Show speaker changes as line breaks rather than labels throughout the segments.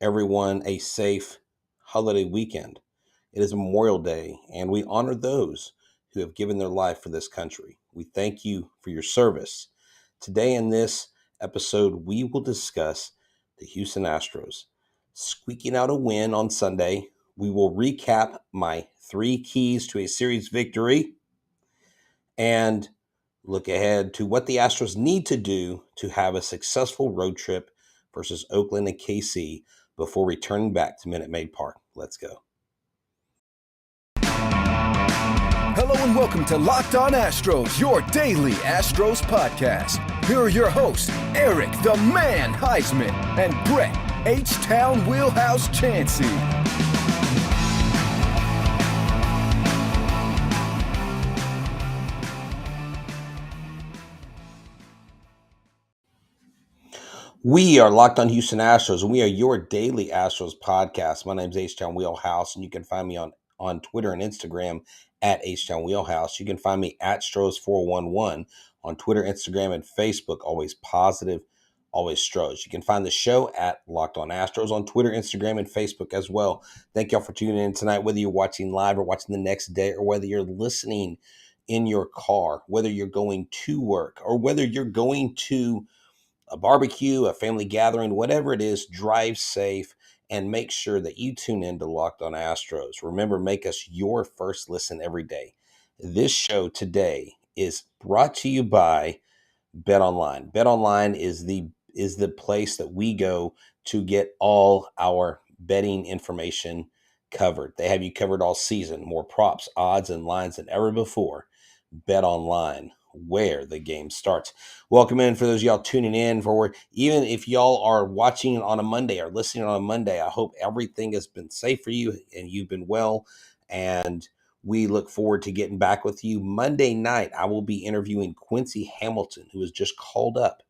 everyone a safe holiday weekend. It is Memorial Day, and we honor those who have given their life for this country. We thank you for your service. Today, in this episode, we will discuss the Houston Astros squeaking out a win on Sunday. We will recap my 3 keys to a series victory and look ahead to what the Astros need to do to have a successful road trip versus Oakland and KC before returning back to Minute Maid Park. Let's go.
Hello and welcome to Locked On Astros, your daily Astros podcast. Here are your hosts, Eric the Man Heisman and Brett Htown Wheelhouse Chancey.
We are Locked On Houston Astros, and we are your daily Astros podcast. My name is Htown Wheelhouse, and you can find me on Twitter and Instagram at Htown Wheelhouse. You can find me at Stros411 on Twitter, Instagram, and Facebook. Always positive, always Stros. You can find the show at Locked On Astros on Twitter, Instagram, and Facebook as well. Thank y'all for tuning in tonight, whether you're watching live or watching the next day, or whether you're listening in your car, whether you're going to work, or whether you're going to a barbecue, a family gathering, whatever it is. Drive safe and make sure that you tune in to Locked On Astros. Remember, make us your first listen every day. This show today is brought to you by BetOnline. BetOnline is the place that we go to get all our betting information covered. They have you covered all season. More props, odds, and lines than ever before. BetOnline, where the game starts. Welcome in for those of y'all tuning in for, even if y'all are watching on a Monday or listening on a Monday. I hope everything has been safe for you and you've been well. And we look forward to getting back with you. Monday night, I will be interviewing Quincy Hamilton, who was just called up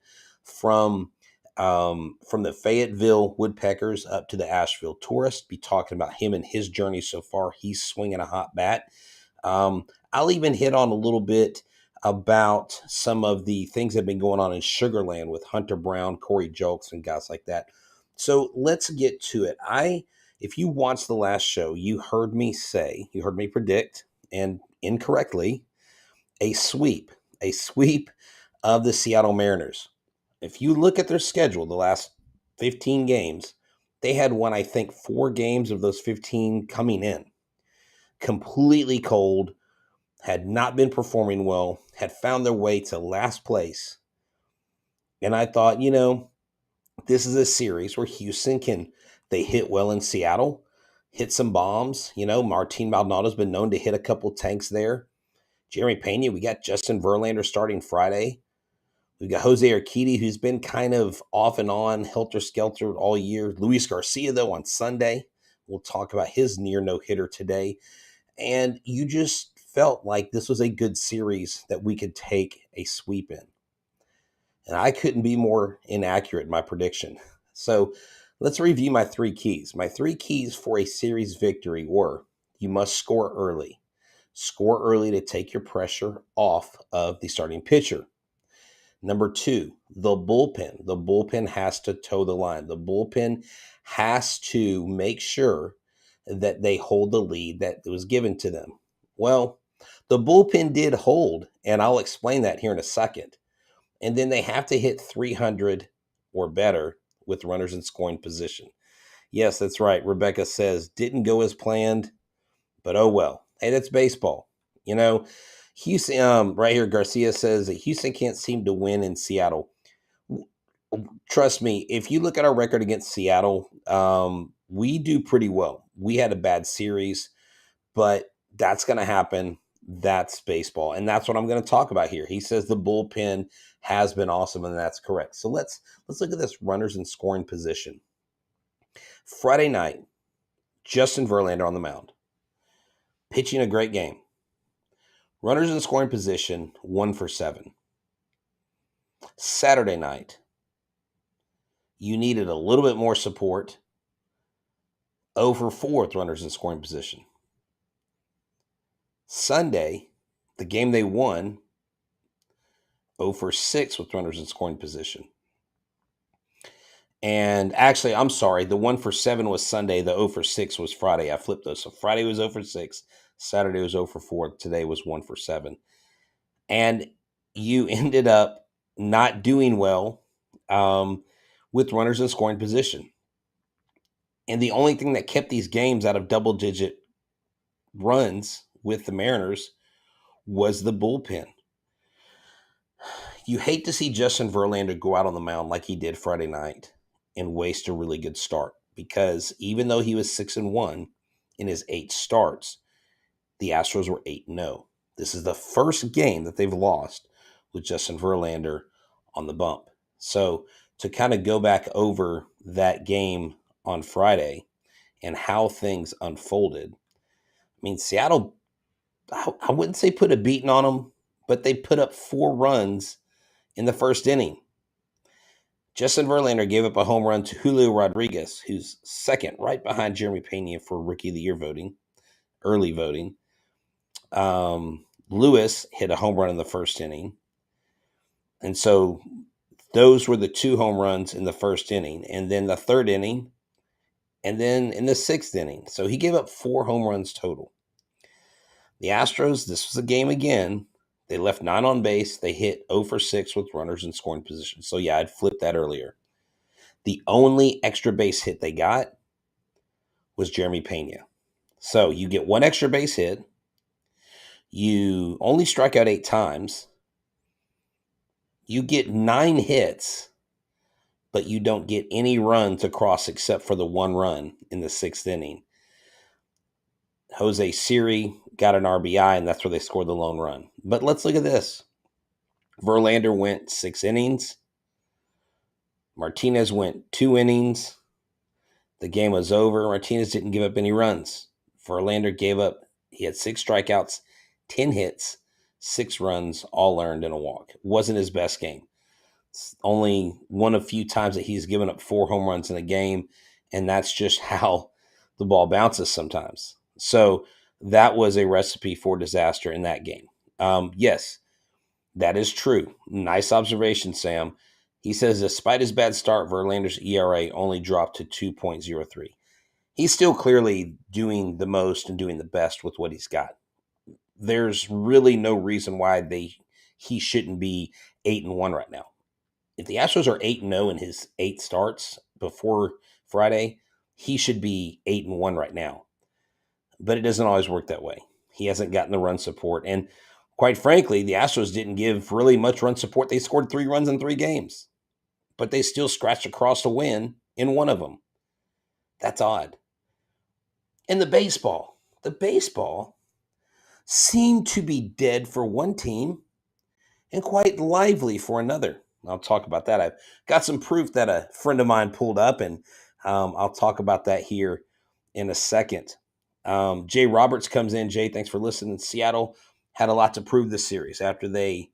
from the Fayetteville Woodpeckers up to the Asheville Tourists. Be talking about him and his journey so far. He's swinging a hot bat. I'll even hit on a little bit about some of the things that have been going on in Sugarland with Hunter Brown, Corey Julks, and guys like that. So let's get to it. If you watched the last show, you heard me predict, and incorrectly, a sweep of the Seattle Mariners. If you look at their schedule, the last 15 games, they had won, I think, 4 games of those 15 coming in. Completely cold, had not been performing well, had found their way to last place. And I thought, this is a series where they hit well in Seattle, hit some bombs. Martin Maldonado's been known to hit a couple tanks there. Jeremy Pena, we got Justin Verlander starting Friday. We've got Jose Urquidy, who's been kind of off and on, helter-skelter all year. Luis Garcia, though, on Sunday. We'll talk about his near no-hitter today. And you just felt like this was a good series that we could take a sweep in. And I couldn't be more inaccurate in my prediction. So let's review my 3 keys. My 3 keys for a series victory were: you must score early. Score early to take your pressure off of the starting pitcher. Number 2, the bullpen. The bullpen has to toe the line. The bullpen has to make sure that they hold the lead that was given to them. Well, the bullpen did hold, and I'll explain that here in a second. And then they have to hit 300 or better with runners in scoring position. Yes, that's right. Rebecca says, didn't go as planned, but oh well. Hey, that's baseball. Houston, right here, Garcia says that Houston can't seem to win in Seattle. Trust me, if you look at our record against Seattle, we do pretty well. We had a bad series, but that's going to happen. That's baseball. And that's what I'm going to talk about here. He says the bullpen has been awesome, and that's correct. So let's look at this runners in scoring position. Friday night, Justin Verlander on the mound, pitching a great game. Runners in scoring position, 1 for 7. Saturday night, you needed a little bit more support. 0 for 4 with runners in scoring position. Sunday, the game they won, 0 for 6 with runners in scoring position. And actually, I'm sorry, the 1 for 7 was Sunday, the 0 for 6 was Friday. I flipped those. So Friday was 0 for 6, Saturday was 0 for 4, today was 1 for 7. And you ended up not doing well with runners in scoring position. And the only thing that kept these games out of double digit runs with the Mariners was the bullpen. You hate to see Justin Verlander go out on the mound like he did Friday night and waste a really good start, because even though he was 6-1 in his 8 starts, the Astros were 8-0. This is the first game that they've lost with Justin Verlander on the bump. So to kind of go back over that game on Friday and how things unfolded, I mean, Seattle, I wouldn't say put a beating on them, but they put up 4 runs in the first inning. Justin Verlander gave up a home run to Julio Rodriguez, who's second, right behind Jeremy Pena for Rookie of the Year voting, early voting. Lewis hit a home run in the first inning. And so those were the 2 home runs in the first inning. And then the third inning, and then in the 6th inning. So he gave up 4 home runs total. The Astros, this was a game again. They left 9 on base. They hit 0 for 6 with runners in scoring position. So yeah, I'd flipped that earlier. The only extra base hit they got was Jeremy Pena. So you get 1 extra base hit. You only strike out 8 times. You get 9 hits, but you don't get any runs across except for the 1 run in the 6th inning. Jose Siri got an RBI, and that's where they scored the lone run. But let's look at this. Verlander went 6 innings. Martinez went 2 innings. The game was over. Martinez didn't give up any runs. Verlander gave up, he had 6 strikeouts, 10 hits, 6 runs, all earned, and a walk. It wasn't his best game. It's only one of few times that he's given up 4 home runs in a game, and that's just how the ball bounces sometimes. So that was a recipe for disaster in that game. Yes, that is true. Nice observation, Sam. He says, despite his bad start, Verlander's ERA only dropped to 2.03. He's still clearly doing the most and doing the best with what he's got. There's really no reason why he shouldn't be 8-1 right now. If the Astros are 8-0 in his 8 starts before Friday, he should be 8-1 right now. But it doesn't always work that way. He hasn't gotten the run support. And quite frankly, the Astros didn't give really much run support. They scored 3 runs in 3 games, but they still scratched across a win in one of them. That's odd. And the baseball seemed to be dead for one team and quite lively for another. I'll talk about that. I've got some proof that a friend of mine pulled up, and I'll talk about that here in a second. Jay Roberts comes in. Jay, thanks for listening. Seattle had a lot to prove this series after the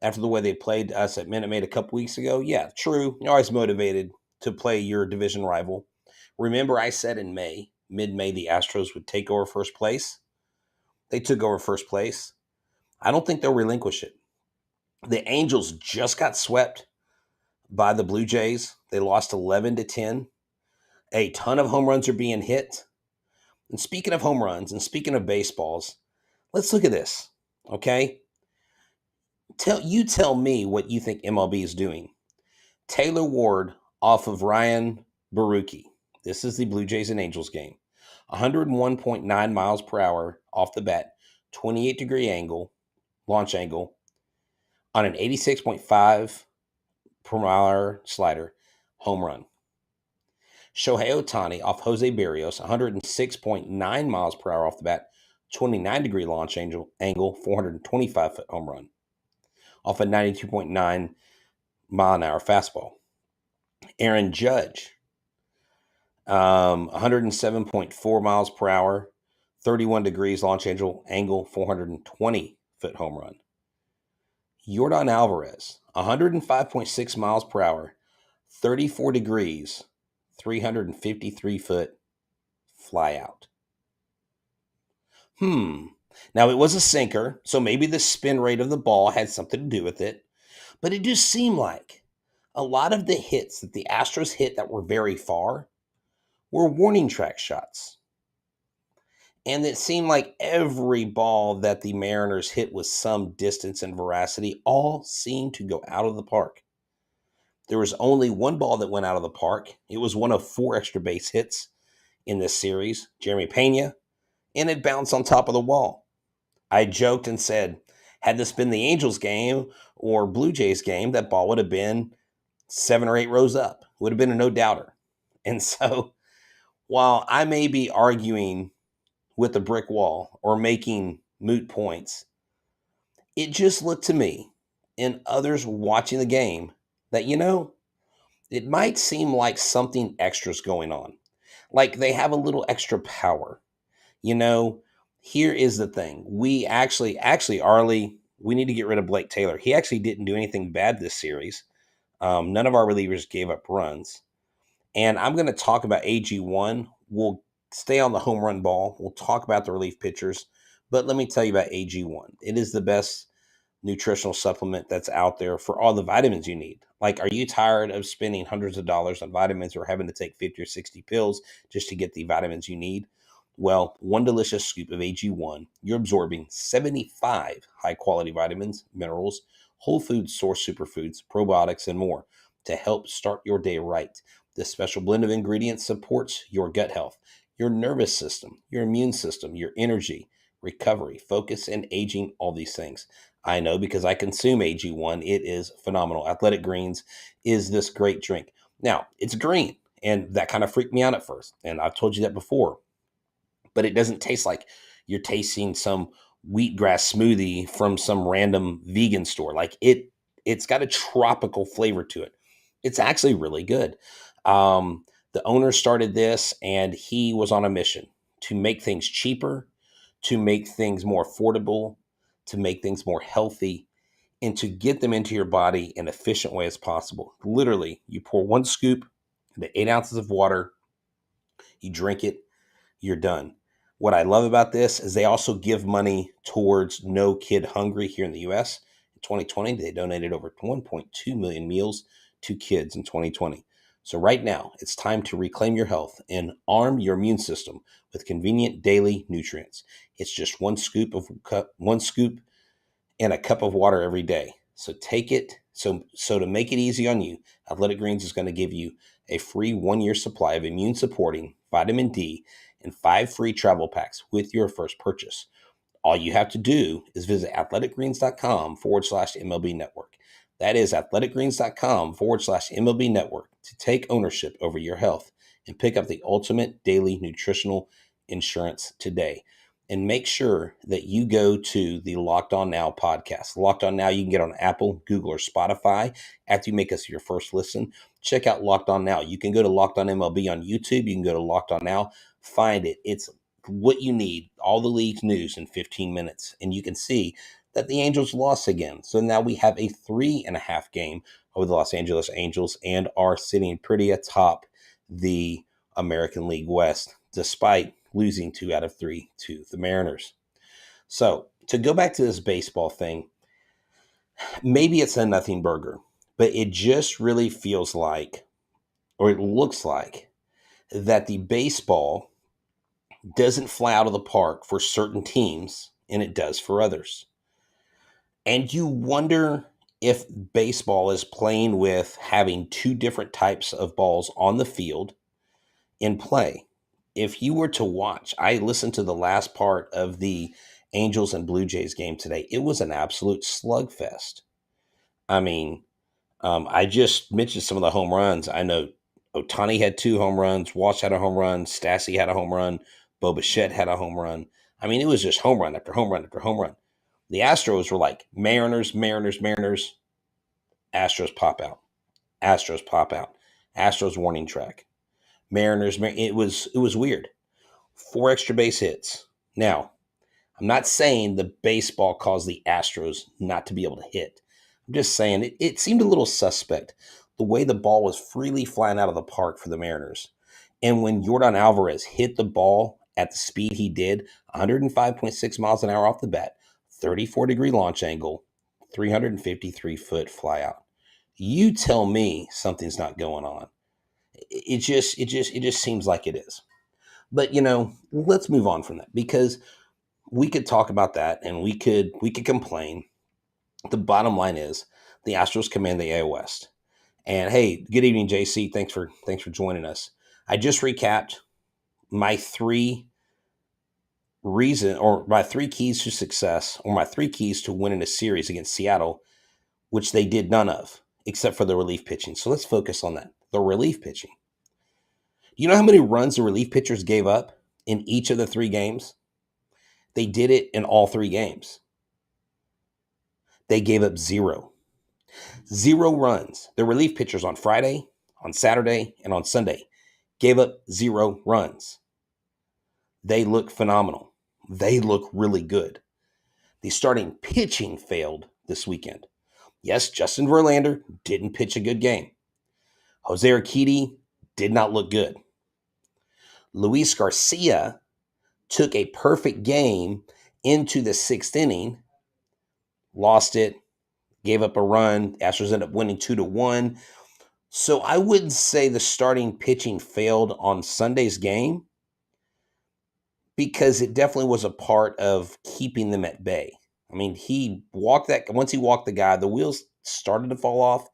way they played us at Minute Maid a couple weeks ago. Yeah, true. You're always motivated to play your division rival. Remember, I said in mid-May, the Astros would take over first place. They took over first place. I don't think they'll relinquish it. The Angels just got swept by the Blue Jays. They lost 11-10. A ton of home runs are being hit. And speaking of home runs and speaking of baseballs, let's look at this, okay? Tell me what you think MLB is doing. Taylor Ward off of Ryan Baruki. This is the Blue Jays and Angels game. 101.9 miles per hour off the bat, 28-degree angle, launch angle, on an 86.5 per mile hour slider, home run. Shohei Ohtani off Jose Berrios, 106.9 miles per hour off the bat, 29-degree launch angle, 425-foot home run, off a 92.9 mile an hour fastball. Aaron Judge, 107.4 miles per hour, 31 degrees launch angle, 420-foot home run. Yordan Alvarez, 105.6 miles per hour, 34 degrees, 353-foot fly out. Now, it was a sinker, so maybe the spin rate of the ball had something to do with it, but it just seemed like a lot of the hits that the Astros hit that were very far were warning track shots. And it seemed like every ball that the Mariners hit with some distance and veracity all seemed to go out of the park. There was only one ball that went out of the park. It was one of 4 extra base hits in this series, Jeremy Pena, and it bounced on top of the wall. I joked and said, had this been the Angels game or Blue Jays game, that ball would have been 7 or 8 rows up. Would have been a no doubter. And so while I may be arguing with a brick wall or making moot points, it just looked to me and others watching the game that, it might seem like something extra's going on. Like they have a little extra power. You know, Here is the thing. We actually, Arlie, we need to get rid of Blake Taylor. He actually didn't do anything bad this series. None of our relievers gave up runs. And I'm going to talk about AG1. We'll stay on the home run ball. We'll talk about the relief pitchers. But let me tell you about AG1. It is the best nutritional supplement that's out there for all the vitamins you need. Like, are you tired of spending hundreds of dollars on vitamins or having to take 50 or 60 pills just to get the vitamins you need? Well, one delicious scoop of AG1, you're absorbing 75 high-quality vitamins, minerals, whole food source superfoods, probiotics, and more to help start your day right. This special blend of ingredients supports your gut health, your nervous system, your immune system, your energy, recovery, focus, and aging, all these things. I know because I consume AG1. It is phenomenal. Athletic Greens is this great drink. Now, it's green, and that kind of freaked me out at first, and I've told you that before. But it doesn't taste like you're tasting some wheatgrass smoothie from some random vegan store. Like it's got a tropical flavor to it. It's actually really good. The owner started this, and he was on a mission to make things cheaper, to make things more affordable, to make things more healthy, and to get them into your body in an efficient way as possible. Literally, you pour 1 scoop into 8 ounces of water, you drink it, you're done. What I love about this is they also give money towards No Kid Hungry here in the U.S. In 2020, they donated over 1.2 million meals to kids in 2020. So right now, it's time to reclaim your health and arm your immune system with convenient daily nutrients. It's just 1 scoop and a cup of water every day. So take it. So to make it easy on you, Athletic Greens is going to give you a free 1-year supply of immune supporting vitamin D and 5 free travel packs with your first purchase. All you have to do is visit athleticgreens.com/MLB network. That is athleticgreens.com/MLB network to take ownership over your health and pick up the ultimate daily nutritional insurance today. And make sure that you go to the Locked On Now podcast. Locked On Now, you can get on Apple, Google, or Spotify. After you make us your first listen, check out Locked On Now. You can go to Locked On MLB on YouTube. You can go to Locked On Now. Find it. It's what you need. All the league's news in 15 minutes. And you can see that the Angels lost again. So now we have a 3.5 game over the Los Angeles Angels and are sitting pretty atop the American League West, despite losing 2 out of 3 to the Mariners. So to go back to this baseball thing, maybe it's a nothing burger, but it just really feels like, or it looks like, that the baseball doesn't fly out of the park for certain teams and it does for others. And you wonder if baseball is playing with having 2 different types of balls on the field in play. If you were to watch, I listened to the last part of the Angels and Blue Jays game today. It was an absolute slugfest. I mean, I just mentioned some of the home runs. I know Ohtani had 2 home runs. Walsh had a home run. Stassi had a home run. Bo Bichette had a home run. I mean, it was just home run after home run after home run. The Astros were like Mariners, Mariners, Mariners. Astros pop out. Astros pop out. Astros warning track. Mariners. It was weird. 4 extra base hits. Now, I'm not saying the baseball caused the Astros not to be able to hit. I'm just saying it seemed a little suspect the way the ball was freely flying out of the park for the Mariners. And when Yordan Alvarez hit the ball at the speed he did, 105.6 miles an hour off the bat, 34-degree launch angle, 353-foot flyout. You tell me something's not going on. It just seems like it is. But let's move on from that because we could talk about that and we could complain. The bottom line is the Astros command the AL West. And hey, good evening, JC. Thanks for joining us. I just recapped my my three keys to success, or my three keys to winning a series against Seattle, which they did none of, except for the relief pitching. So let's focus on that. The relief pitching. You know how many runs the relief pitchers gave up in each of the three games? They did it in all three games. They gave up zero. Zero runs. The relief pitchers on Friday, on Saturday, and on Sunday gave up zero runs. They look phenomenal. They look really good. The starting pitching failed this weekend. Yes, Justin Verlander didn't pitch a good game. Jose Urquidy did not look good. Luis Garcia took a perfect game into the sixth inning, lost it, gave up a run. Astros ended up winning 2-1. So I wouldn't say the starting pitching failed on Sunday's game because it definitely was a part of keeping them at bay. I mean, once he walked the guy, the wheels started to fall off,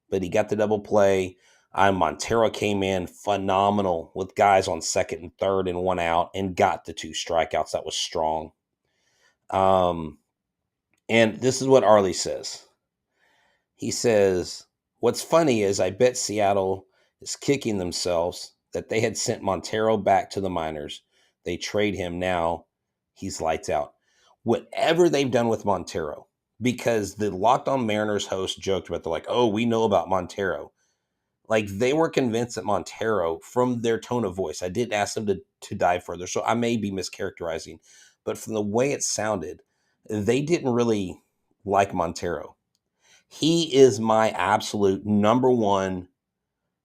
but he got the double play. Montero came in phenomenal with guys on second and third and one out and got the two strikeouts. That was strong. And this is what Arlie says. He says, what's funny is I bet Seattle is kicking themselves that they had sent Montero back to the minors. They trade him now. He's lights out. Whatever they've done with Montero, because the Locked On Mariners host joked about, they're like, oh, we know about Montero. Like, they were convinced that Montero, from their tone of voice, I didn't ask them to dive further, so I may be mischaracterizing, but from the way it sounded, they didn't really like Montero. He is my absolute number one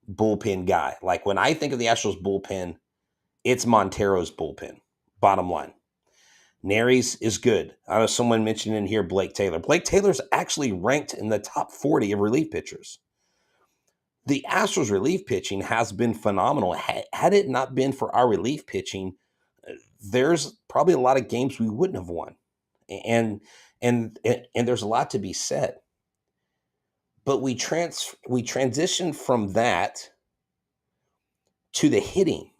bullpen guy. Like, when I think of the Astros bullpen, it's Montero's bullpen, bottom line. Nery's is good. I know someone mentioned in here Blake Taylor. Blake Taylor's actually ranked in the top 40 of relief pitchers. The Astros relief pitching has been phenomenal. Had it not been for our relief pitching, there's probably a lot of games we wouldn't have won. And there's a lot to be said. But we transitioned from that to the hitting.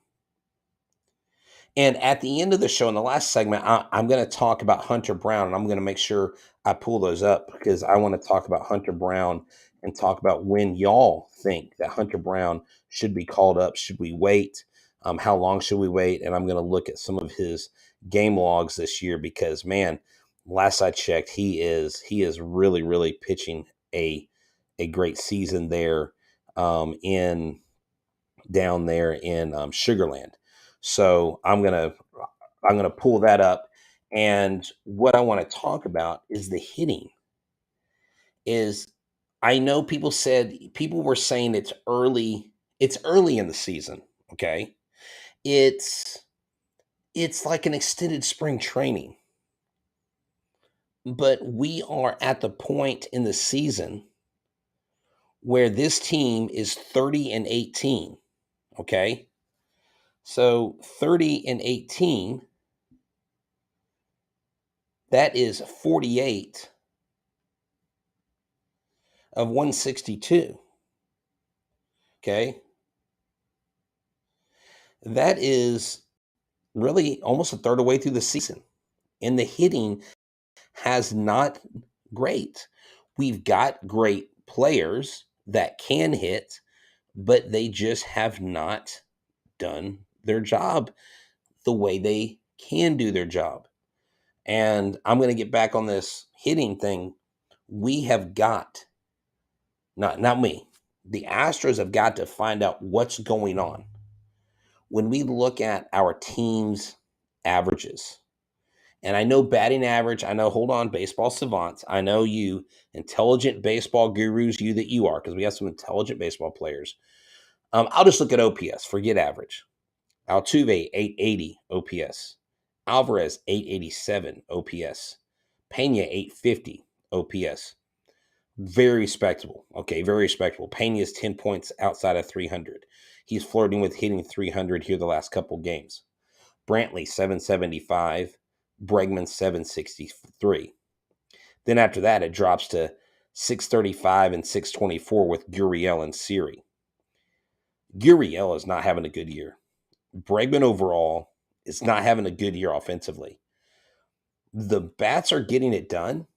And at the end of the show, in the last segment, I'm going to talk about Hunter Brown, and I'm going to make sure I pull those up because I want to talk about Hunter Brown and talk about when y'all think that Hunter Brown should be called up. Should we wait? How long should we wait? And I'm going to look at some of his game logs this year because, man, last I checked, he is really, really pitching a great season there down there in Sugarland. So I'm gonna pull that up, and what I want to talk about is the hitting. Is I know people were saying it's early. It's early in the season. Okay, it's like an extended spring training, but we are at the point in the season where this team is 30-18. Okay, so 30-18. That is 48 of 162. Okay. That is really almost a third of the way through the season. And the hitting has not great. We've got great players that can hit, but they just have not done their job the way they can do their job. And I'm going to get back on this hitting thing. We have got, not me, the Astros have got to find out what's going on. When we look at our team's averages, and I know batting average, hold on, baseball savants, I know you, intelligent baseball gurus, you that you are, because we have some intelligent baseball players. I'll just look at OPS, forget average. Altuve, 880 OPS. Alvarez, 887 OPS. Pena, 850 OPS. Very respectable. Okay, very respectable. Pena is 10 points outside of 300. He's flirting with hitting 300 here the last couple games. Brantley, 775. Bregman, 763. Then after that, it drops to 635 and 624 with Gurriel and Siri. Gurriel is not having a good year. Bregman overall is not having a good year offensively. The bats are getting it done.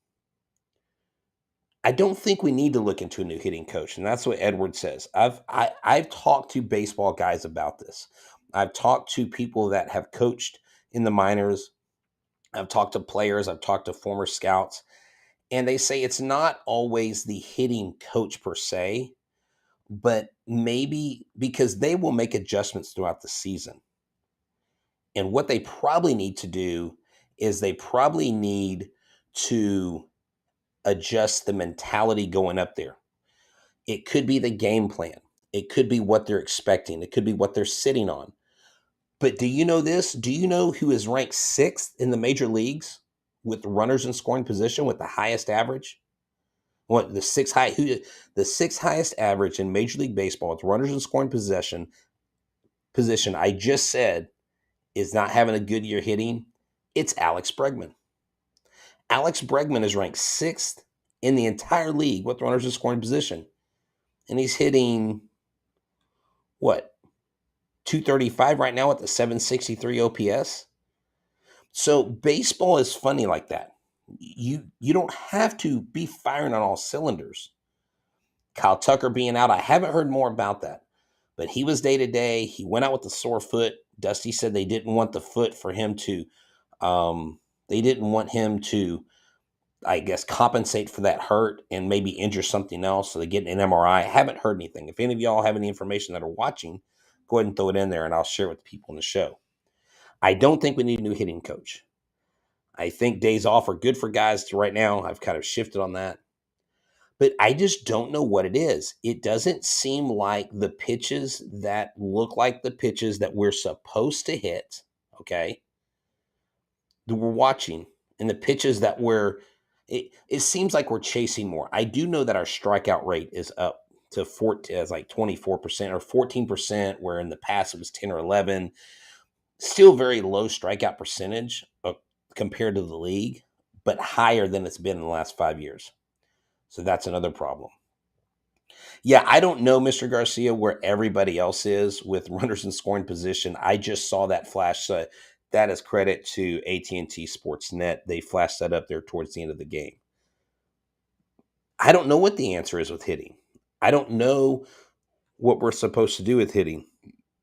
I don't think we need to look into a new hitting coach, and that's what Edward says. I've talked to baseball guys about this. I've talked to people that have coached in the minors. I've talked to players. I've talked to former scouts, and they say it's not always the hitting coach per se, but maybe because they will make adjustments throughout the season. And what they probably need to do is they probably need to adjust the mentality going up there. It could be the game plan. It could be what they're expecting. It could be what they're sitting on. But do you know this? Do you know who is ranked sixth in the major leagues with runners in scoring position with the highest average? What the sixth highest average in Major League Baseball with runners in scoring position I just said is not having a good year hitting. It's Alex Bregman. Alex Bregman is ranked sixth in the entire league with runners in scoring position. And he's hitting, what, 235 right now with the 763 OPS? So baseball is funny like that. You don't have to be firing on all cylinders. Kyle Tucker being out, I haven't heard more about that. But he was day to day. He went out with a sore foot. Dusty said they didn't want the foot for him to, they didn't want him to, I guess, compensate for that hurt and maybe injure something else. So they get an MRI. I haven't heard anything. If any of y'all have any information that are watching, go ahead and throw it in there and I'll share it with the people in the show. I don't think we need a new hitting coach. I think days off are good for guys right now. I've kind of shifted on that. But I just don't know what it is. It doesn't seem like the pitches that look like the pitches that we're supposed to hit, okay, that we're watching, and the pitches that it seems like we're chasing more. I do know that our strikeout rate is up to 24% or 14%, where in the past it was 10 or 11. Still very low strikeout percentage compared to the league, but higher than it's been in the last 5 years. So that's another problem. Yeah, I don't know, Mr. Garcia, where everybody else is with runners in scoring position. I just saw that flash. That is credit to AT&T Sportsnet. They flashed that up there towards the end of the game. I don't know what the answer is with hitting. I don't know what we're supposed to do with hitting.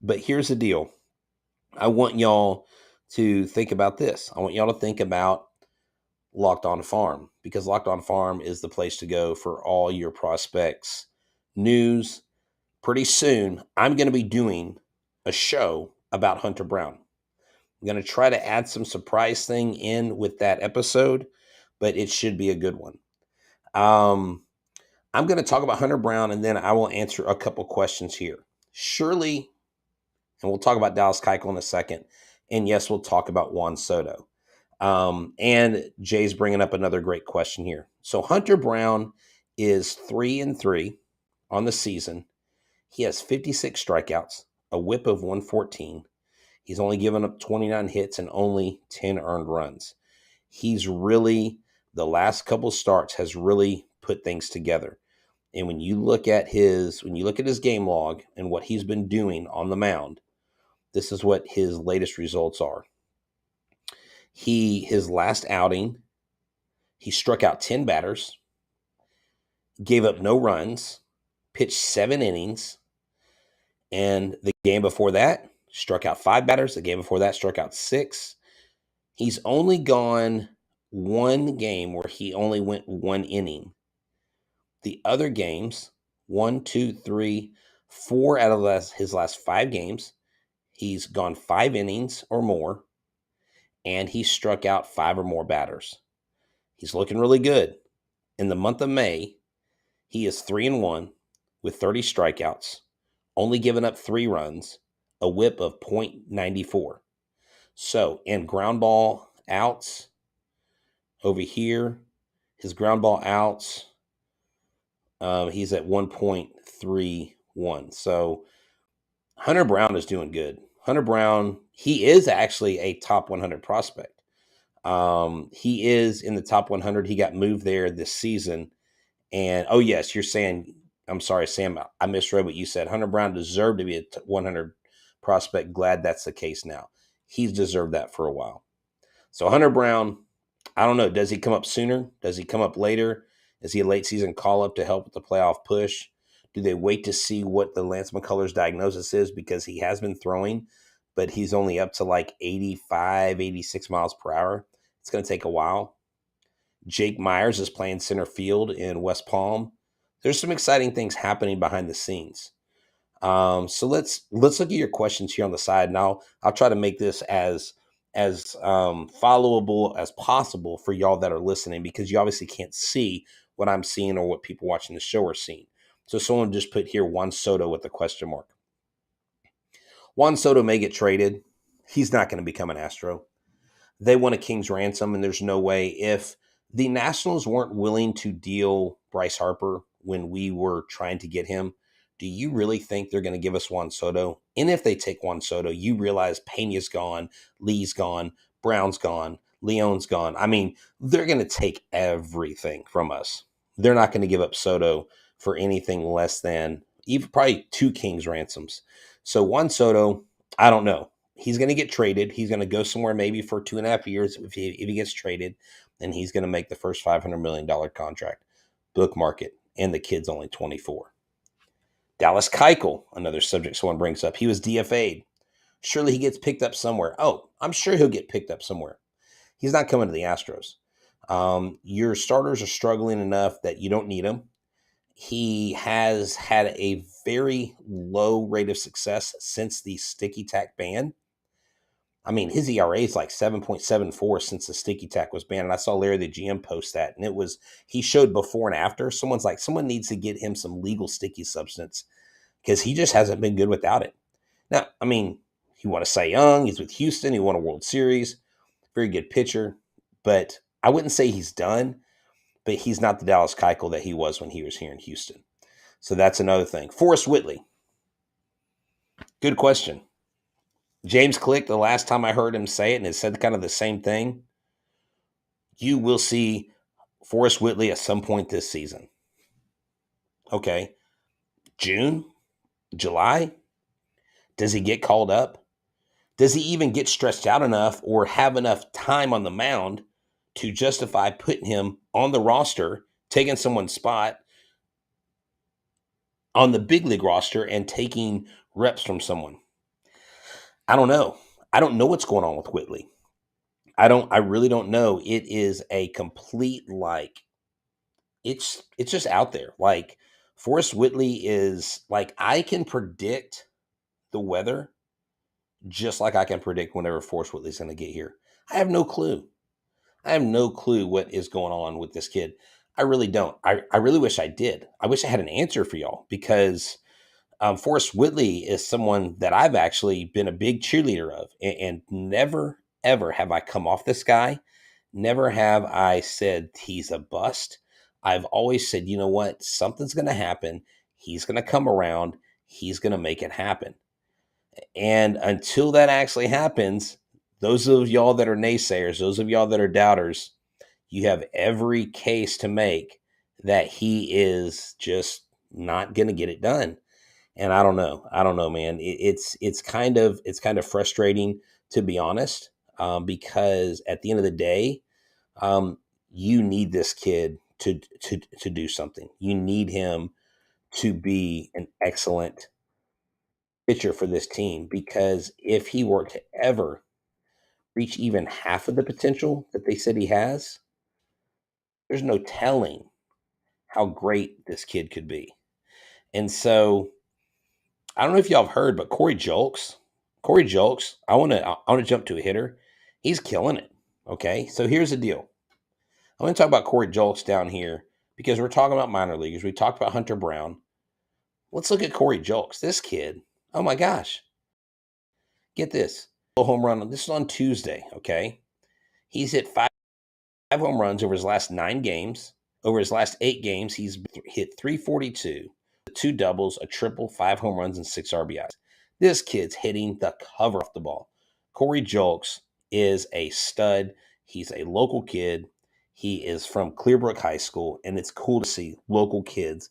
But here's the deal. I want y'all to think about this. I want y'all to think about Locked On Farm, because Locked On Farm is the place to go for all your prospects news. Pretty soon, I'm going to be doing a show about Hunter Brown. I'm going to try to add some surprise thing in with that episode, but it should be a good one. I'm going to talk about Hunter Brown, and then I will answer a couple questions here. Surely, and we'll talk about Dallas Keuchel in a second, and yes, we'll talk about Juan Soto. And Jay's bringing up another great question here. So Hunter Brown is 3-3 on the season. He has 56 strikeouts, a whip of 114. He's only given up 29 hits and only 10 earned runs. He's really, the last couple starts has really put things together. And when you look at his game log and what he's been doing on the mound, this is what his latest results are. His last outing, he struck out 10 batters, gave up no runs, pitched 7 innings, and the game before that, struck out 5 batters. The game before that, struck out 6. He's only gone one game where he only went 1 inning. The other games, 1, 2, 3, 4 out of his last 5 games, he's gone 5 innings or more, and he struck out 5 or more batters. He's looking really good. In the month of May, he is 3-1 with 30 strikeouts, only giving up 3 runs, a whip of .94. So, in ground ball outs, over here, his ground ball outs He's at 1.31. So Hunter Brown is doing good. Hunter Brown, he is actually a top 100 prospect. He is in the top 100. He got moved there this season. And oh, yes, you're saying, I'm sorry, Sam, I misread what you said. Hunter Brown deserved to be a 100 prospect. Glad that's the case now. He's deserved that for a while. So Hunter Brown, I don't know. Does he come up sooner? Does he come up later? Is he a late season call up to help with the playoff push? Do they wait to see what the Lance McCullers diagnosis is because he has been throwing, but he's only up to like 85, 86 miles per hour? It's going to take a while. Jake Myers is playing center field in West Palm. There's some exciting things happening behind the scenes. So let's look at your questions here on the side. Now I'll try to make this as followable as possible for y'all that are listening, because you obviously can't see what I'm seeing or what people watching the show are seeing. So someone just put here Juan Soto with a question mark. Juan Soto may get traded. He's not going to become an Astro. They want a king's ransom, and there's no way. If the Nationals weren't willing to deal Bryce Harper when we were trying to get him, do you really think they're going to give us Juan Soto? And if they take Juan Soto, you realize Pena's gone, Lee's gone, Brown's gone, Leon's gone. I mean, they're going to take everything from us. They're not going to give up Soto for anything less than even probably 2 king's ransoms. So Juan Soto, I don't know. He's going to get traded. He's going to go somewhere maybe for 2.5 years. If he gets traded, then he's going to make the first $500 million contract. Book market. And the kid's only 24. Dallas Keuchel, another subject someone brings up. He was DFA'd. Surely he gets picked up somewhere. Oh, I'm sure he'll get picked up somewhere. He's not coming to the Astros. Your starters are struggling enough that you don't need him. He has had a very low rate of success since the sticky tack ban. I mean, his ERA is like 7.74 since the sticky tack was banned. And I saw Larry the GM post that, and he showed before and after. Someone's like, someone needs to get him some legal sticky substance because he just hasn't been good without it. Now, I mean, he won a Cy Young. He's with Houston. He won a World Series. Very good pitcher. But I wouldn't say he's done, but he's not the Dallas Keuchel that he was when he was here in Houston. So that's another thing. Forrest Whitley. Good question. James Click, the last time I heard him say it, and it said kind of the same thing, you will see Forrest Whitley at some point this season. Okay. June? July? Does he get called up? Does he even get stretched out enough or have enough time on the mound to justify putting him on the roster, taking someone's spot on the big league roster and taking reps from someone? I don't know. I don't know what's going on with Whitley. I really don't know. It is a complete, like, it's just out there. Like, Forrest Whitley is like, I can predict the weather just like I can predict whenever Forrest Whitley's going to get here. I have no clue. I have no clue what is going on with this kid. I really don't. I really wish I did. I wish I had an answer for y'all, because Forrest Whitley is someone that I've actually been a big cheerleader of, and never, ever have I come off this guy. Never have I said he's a bust. I've always said, you know what? Something's going to happen. He's going to come around. He's going to make it happen. And until that actually happens, those of y'all that are naysayers, those of y'all that are doubters, you have every case to make that he is just not going to get it done. And I don't know, man. It's kind of frustrating, to be honest, because at the end of the day, you need this kid to do something. You need him to be an excellent pitcher for this team, because if he were to ever reach even half of the potential that they said he has, there's no telling how great this kid could be. And so I don't know if y'all have heard, but Corey Julks, I want to jump to a hitter. He's killing it. Okay. So here's the deal. I'm going to talk about Corey Julks down here because we're talking about minor leaguers. We talked about Hunter Brown. Let's look at Corey Julks. This kid, oh my gosh. Get this. A home run. This is on Tuesday. Okay. He's hit five home runs over his last 9 games. Over his last 8 games, he's hit 342, 2 doubles, a triple, 5 home runs, and 6 RBIs. This kid's hitting the cover off the ball. Corey Julks is a stud. He's a local kid. He is from Clearbrook High School, and it's cool to see local kids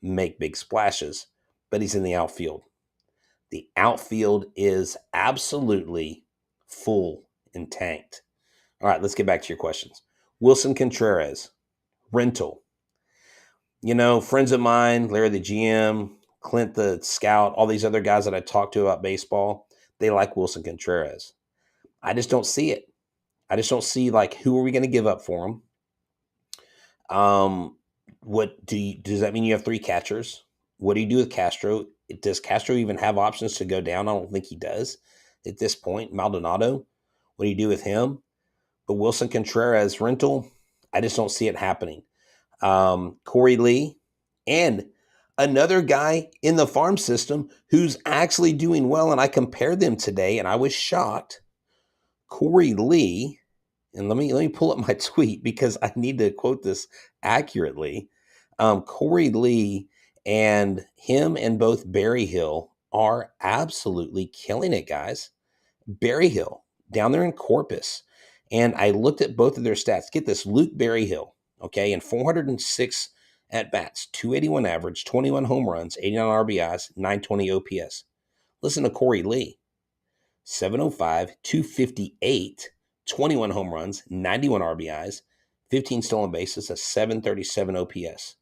make big splashes, but he's in the outfield. The outfield is absolutely full and tanked. All right, let's get back to your questions. Wilson Contreras, rental. Friends of mine, Larry the GM, Clint the scout, all these other guys that I talk to about baseball, they like Wilson Contreras. I just don't see it. I just don't see, who are we going to give up for him? Does that mean you have 3 catchers? What do you do with Castro? Does Castro even have options to go down? I don't think he does at this point. Maldonado, what do you do with him? But Wilson Contreras rental, I just don't see it happening. Corey Lee, and another guy in the farm system who's actually doing well, and I compared them today, and I was shocked. Corey Lee, and let me pull up my tweet because I need to quote this accurately. Corey Lee and him and both Barry Hill are absolutely killing it, guys. Barry Hill down there in Corpus, and I looked at both of their stats. Get this, Luke Berryhill, okay, and 406 at-bats, 281 average, 21 home runs, 89 RBIs, 920 OPS. Listen to Corey Lee, 705, 258, 21 home runs, 91 RBIs, 15 stolen bases, a 737 OPS.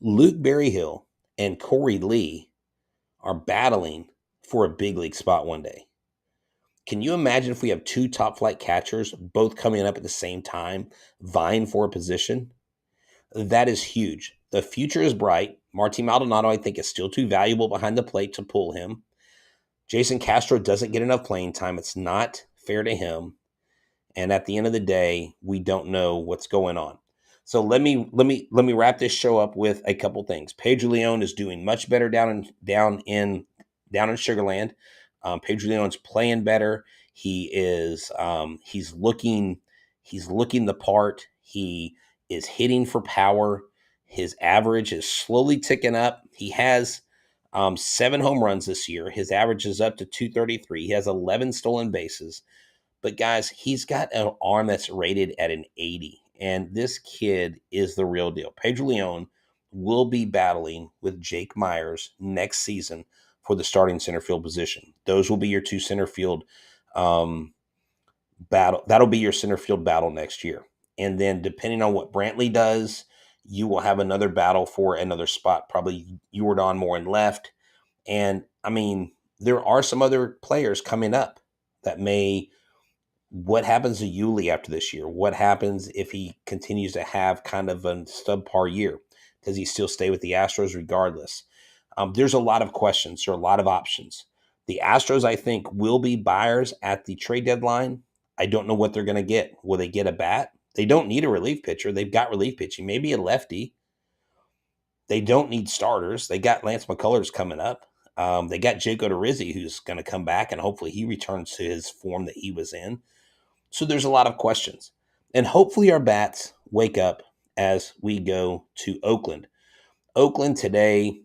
Luke Berryhill and Corey Lee are battling for a big league spot one day. Can you imagine if we have 2 top flight catchers both coming up at the same time, vying for a position? That is huge. The future is bright. Martin Maldonado, I think, is still too valuable behind the plate to pull him. Jason Castro doesn't get enough playing time. It's not fair to him. And at the end of the day, we don't know what's going on. So let me wrap this show up with a couple things. Pedro Leon is doing much better down in Sugarland. Pedro Leon's playing better. He is he's looking the part. He is hitting for power. His average is slowly ticking up. He has 7 home runs this year. His average is up to 233. He has 11 stolen bases. But guys, he's got an arm that's rated at an 80. And this kid is the real deal. Pedro Leon will be battling with Jake Myers next season for the starting center field position. Those will be your 2 center field battle. That'll be your center field battle next year. And then depending on what Brantley does, you will have another battle for another spot, probably Jordan more in left. And I mean, there are some other players coming up that may. What happens to Yuli after this year? What happens if he continues to have kind of a subpar year? Does he still stay with the Astros regardless? There's a lot of questions. There are a lot of options. The Astros, I think, will be buyers at the trade deadline. I don't know what they're going to get. Will they get a bat? They don't need a relief pitcher. They've got relief pitching, maybe a lefty. They don't need starters. They got Lance McCullers coming up. They got Jaco DeRizzi, who's going to come back, and hopefully he returns to his form that he was in. So there's a lot of questions. And hopefully our bats wake up as we go to Oakland. Oakland today,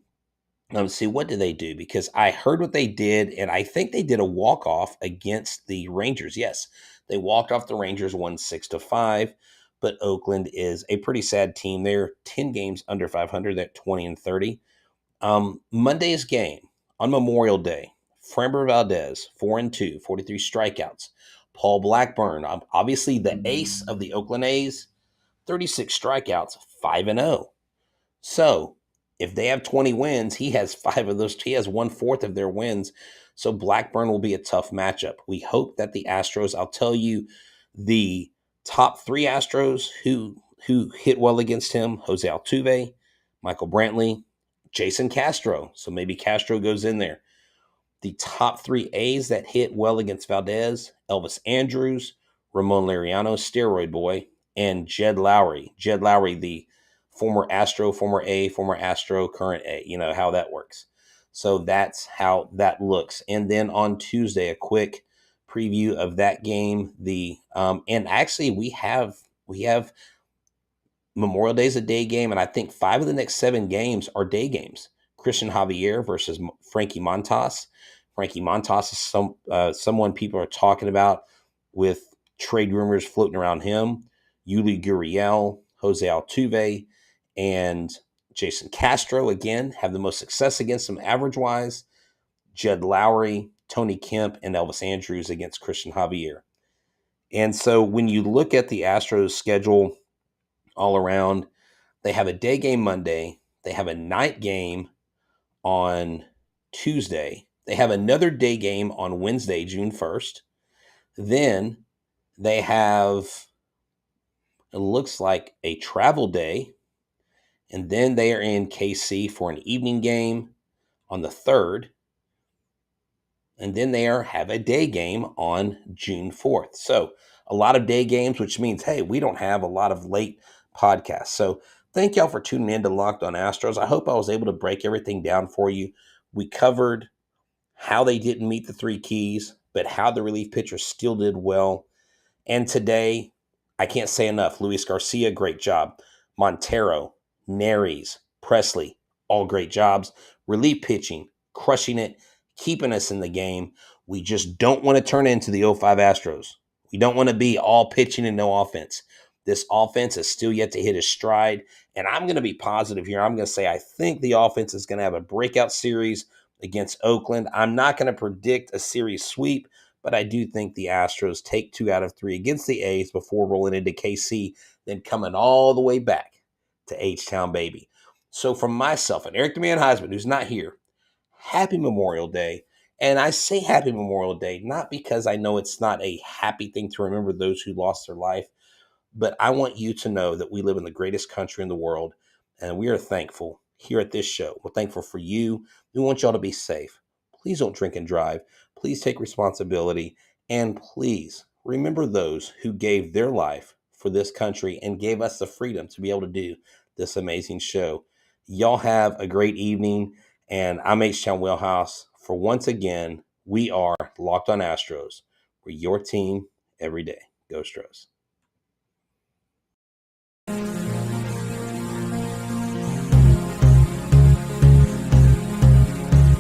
let's see, what did they do? Because I heard what they did, and I think they did a walk-off against the Rangers. Yes, they walked off the Rangers, won 6-5, but Oakland is a pretty sad team. They're 10 games under 500. They're 20-30. Monday's game on Memorial Day, Framber Valdez, 4-2, 43 strikeouts. Paul Blackburn, obviously the ace of the Oakland A's, 36 strikeouts, 5-0. So if they have 20 wins, he has 5 of those. He has 1/4 of their wins. So Blackburn will be a tough matchup. We hope that the Astros, I'll tell you, the top 3 Astros who hit well against him, Jose Altuve, Michael Brantley, Jason Castro. So maybe Castro goes in there. The top 3 A's that hit well against Valdez, Elvis Andrews, Ramon Laureano, steroid boy, and Jed Lowry. Jed Lowry, the former Astro, former A, former Astro, current A. You know how that works. So that's how that looks. And then on Tuesday, a quick preview of that game. And actually we have Memorial Day is a day game, and I think 5 of the next 7 games are day games. Christian Javier versus Frankie Montas. Frankie Montas is someone people are talking about with trade rumors floating around him. Yuli Gurriel, Jose Altuve, and Jason Castro, again, have the most success against him average-wise. Jed Lowry, Tony Kemp, and Elvis Andrews against Christian Javier. And so when you look at the Astros schedule all around, they have a day game Monday. They have a night game on Tuesday. They have another day game on Wednesday, June 1st. Then they have, it looks like, a travel day. And then they are in KC for an evening game on the 3rd. And then they have a day game on June 4th. So a lot of day games, which means, hey, we don't have a lot of late podcasts. So thank y'all for tuning in to Locked on Astros. I hope I was able to break everything down for you. We covered how they didn't meet the 3 keys, but how the relief pitchers still did well. And today, I can't say enough. Luis Garcia, great job. Montero, Neris, Presley, all great jobs. Relief pitching, crushing it, keeping us in the game. We just don't want to turn into the '05 Astros. We don't want to be all pitching and no offense. This offense is still yet to hit its stride. And I'm going to be positive here. I'm going to say I think the offense is going to have a breakout series against Oakland. I'm not going to predict a series sweep, but I do think the Astros take 2 out of 3 against the A's before rolling into KC, then coming all the way back to Htown, baby. So from myself and Eric the Man Heisman, who's not here, happy Memorial Day. And I say happy Memorial Day not because I know it's not a happy thing to remember those who lost their life, but I want you to know that we live in the greatest country in the world, and we are thankful here at this show. We're thankful for you. We want y'all to be safe. Please don't drink and drive. Please take responsibility. And please remember those who gave their life for this country and gave us the freedom to be able to do this amazing show. Y'all have a great evening. And I'm Htown Wheelhouse. For once again, we are Locked on Astros. We're your team every day. Go Astros.